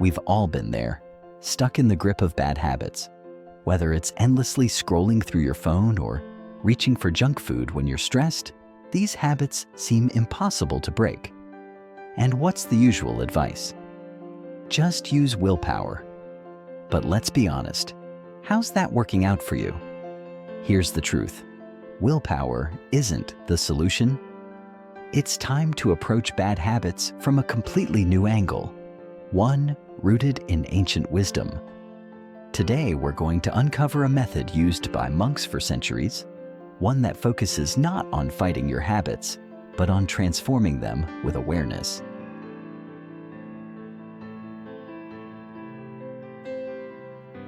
We've all been there, stuck in the grip of bad habits. Whether it's endlessly scrolling through your phone or reaching for junk food when you're stressed, these habits seem impossible to break. And what's the usual advice? Just use willpower. But let's be honest, how's that working out for you? Here's the truth. Willpower isn't the solution. It's time to approach bad habits from a completely new angle, one rooted in ancient wisdom. Today, we're going to uncover a method used by monks for centuries, one that focuses not on fighting your habits, but on transforming them with awareness.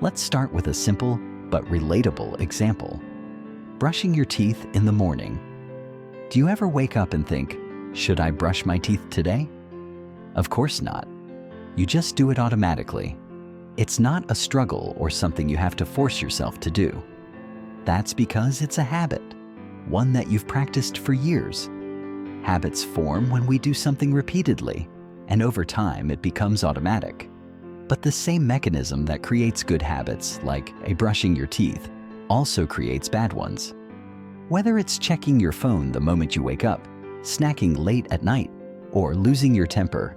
Let's start with a simple but relatable example. Brushing your teeth in the morning. Do you ever wake up and think, should I brush my teeth today? Of course not. You just do it automatically. It's not a struggle or something you have to force yourself to do. That's because it's a habit, one that you've practiced for years. Habits form when we do something repeatedly, and over time it becomes automatic. But the same mechanism that creates good habits, like brushing your teeth, also creates bad ones. Whether it's checking your phone the moment you wake up, snacking late at night, or losing your temper,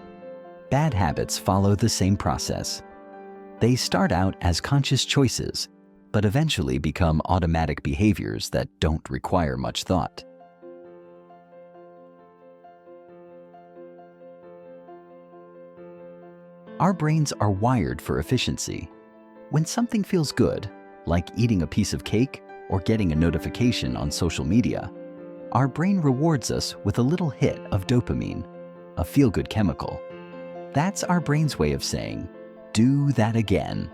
bad habits follow the same process. They start out as conscious choices, but eventually become automatic behaviors that don't require much thought. Our brains are wired for efficiency. When something feels good, like eating a piece of cake or getting a notification on social media, our brain rewards us with a little hit of dopamine, a feel-good chemical. That's our brain's way of saying, do that again.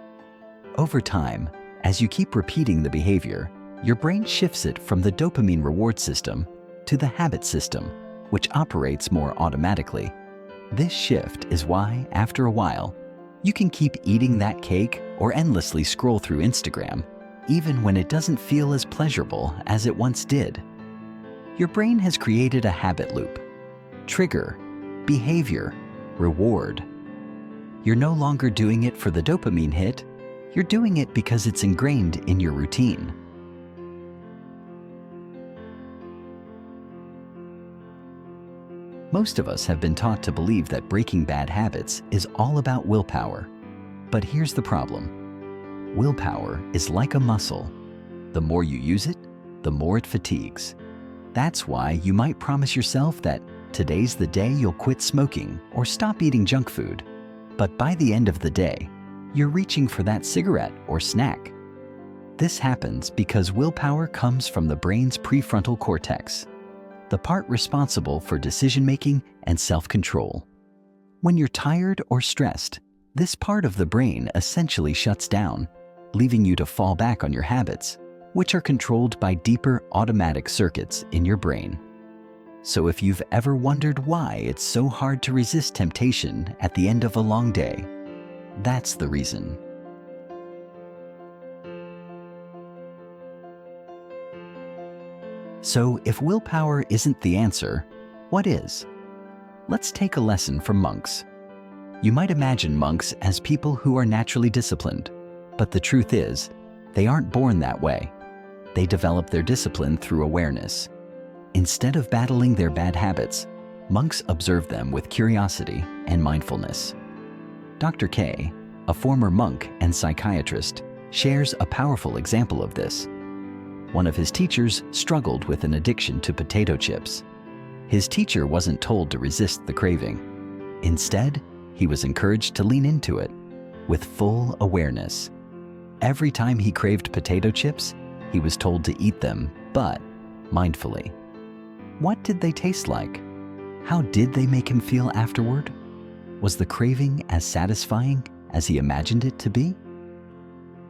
Over time, as you keep repeating the behavior, your brain shifts it from the dopamine reward system to the habit system, which operates more automatically. This shift is why, after a while, you can keep eating that cake or endlessly scroll through Instagram, even when it doesn't feel as pleasurable as it once did. Your brain has created a habit loop. Trigger, behavior, reward. You're no longer doing it for the dopamine hit, you're doing it because it's ingrained in your routine. Most of us have been taught to believe that breaking bad habits is all about willpower. But here's the problem. Willpower is like a muscle. The more you use it, the more it fatigues. That's why you might promise yourself that today's the day you'll quit smoking or stop eating junk food. But by the end of the day, you're reaching for that cigarette or snack. This happens because willpower comes from the brain's prefrontal cortex, the part responsible for decision-making and self-control. When you're tired or stressed, this part of the brain essentially shuts down, leaving you to fall back on your habits, which are controlled by deeper automatic circuits in your brain. So if you've ever wondered why it's so hard to resist temptation at the end of a long day, that's the reason. So if willpower isn't the answer, what is? Let's take a lesson from monks. You might imagine monks as people who are naturally disciplined, but the truth is, they aren't born that way. They develop their discipline through awareness. Instead of battling their bad habits, monks observe them with curiosity and mindfulness. Dr. K, a former monk and psychiatrist, shares a powerful example of this. One of his teachers struggled with an addiction to potato chips. His teacher wasn't told to resist the craving. Instead, he was encouraged to lean into it with full awareness. Every time he craved potato chips, he was told to eat them, but mindfully. What did they taste like? How did they make him feel afterward? Was the craving as satisfying as he imagined it to be?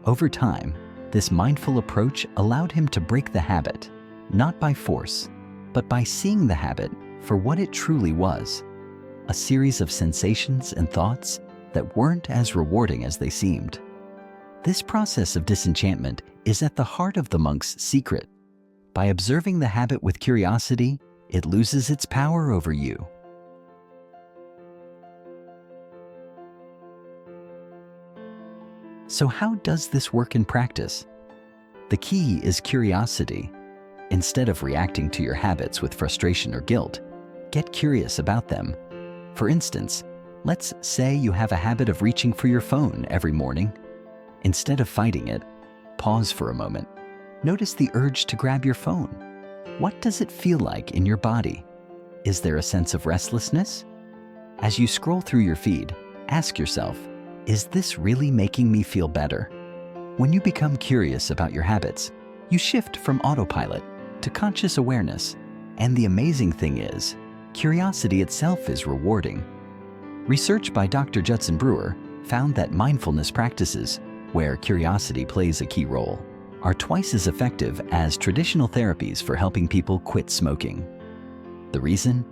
Over time, this mindful approach allowed him to break the habit, not by force, but by seeing the habit for what it truly was, a series of sensations and thoughts that weren't as rewarding as they seemed. This process of disenchantment is at the heart of the monk's secret. By observing the habit with curiosity, it loses its power over you. So how does this work in practice? The key is curiosity. Instead of reacting to your habits with frustration or guilt, get curious about them. For instance, let's say you have a habit of reaching for your phone every morning. Instead of fighting it, pause for a moment. Notice the urge to grab your phone. What does it feel like in your body? Is there a sense of restlessness? As you scroll through your feed, ask yourself, is this really making me feel better? When you become curious about your habits, you shift from autopilot to conscious awareness. And the amazing thing is, curiosity itself is rewarding. Research by Dr. Judson Brewer found that mindfulness practices, where curiosity plays a key role, are twice as effective as traditional therapies for helping people quit smoking. The reason?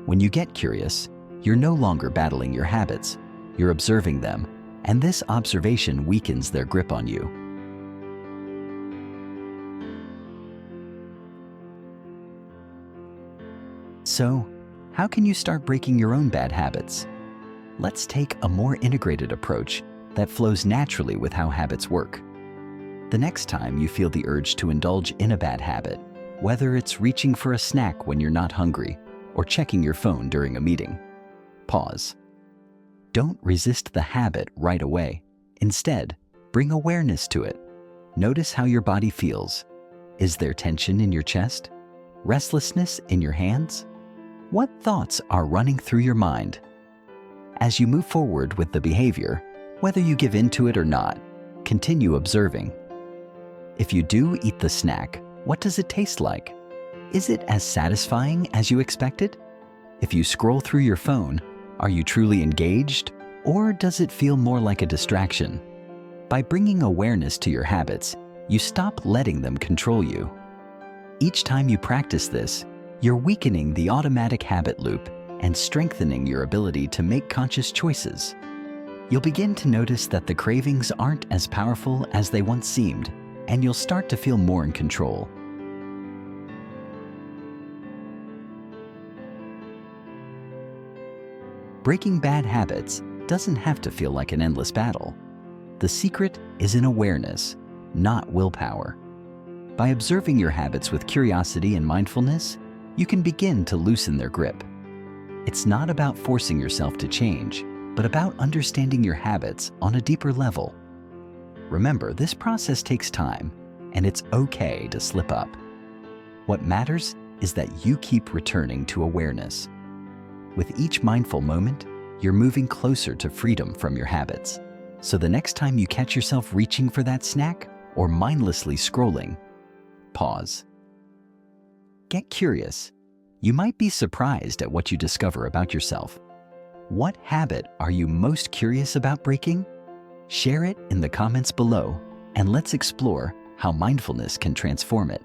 When you get curious, you're no longer battling your habits, you're observing them, and this observation weakens their grip on you. So, how can you start breaking your own bad habits? Let's take a more integrated approach that flows naturally with how habits work. The next time you feel the urge to indulge in a bad habit, whether it's reaching for a snack when you're not hungry or checking your phone during a meeting, pause. Don't resist the habit right away. Instead, bring awareness to it. Notice how your body feels. Is there tension in your chest? Restlessness in your hands? What thoughts are running through your mind? As you move forward with the behavior, whether you give in to it or not, continue observing. If you do eat the snack, what does it taste like? Is it as satisfying as you expected? If you scroll through your phone, are you truly engaged, or does it feel more like a distraction? By bringing awareness to your habits, you stop letting them control you. Each time you practice this, you're weakening the automatic habit loop and strengthening your ability to make conscious choices. You'll begin to notice that the cravings aren't as powerful as they once seemed, and you'll start to feel more in control. Breaking bad habits doesn't have to feel like an endless battle. The secret is in awareness, not willpower. By observing your habits with curiosity and mindfulness, you can begin to loosen their grip. It's not about forcing yourself to change, but about understanding your habits on a deeper level. Remember, this process takes time, and it's okay to slip up. What matters is that you keep returning to awareness. With each mindful moment, you're moving closer to freedom from your habits. So the next time you catch yourself reaching for that snack or mindlessly scrolling, pause. Get curious. You might be surprised at what you discover about yourself. What habit are you most curious about breaking? Share it in the comments below, and let's explore how mindfulness can transform it.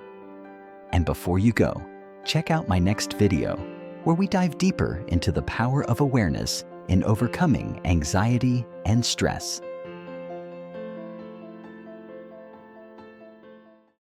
And before you go, check out my next video, where we dive deeper into the power of awareness in overcoming anxiety and stress.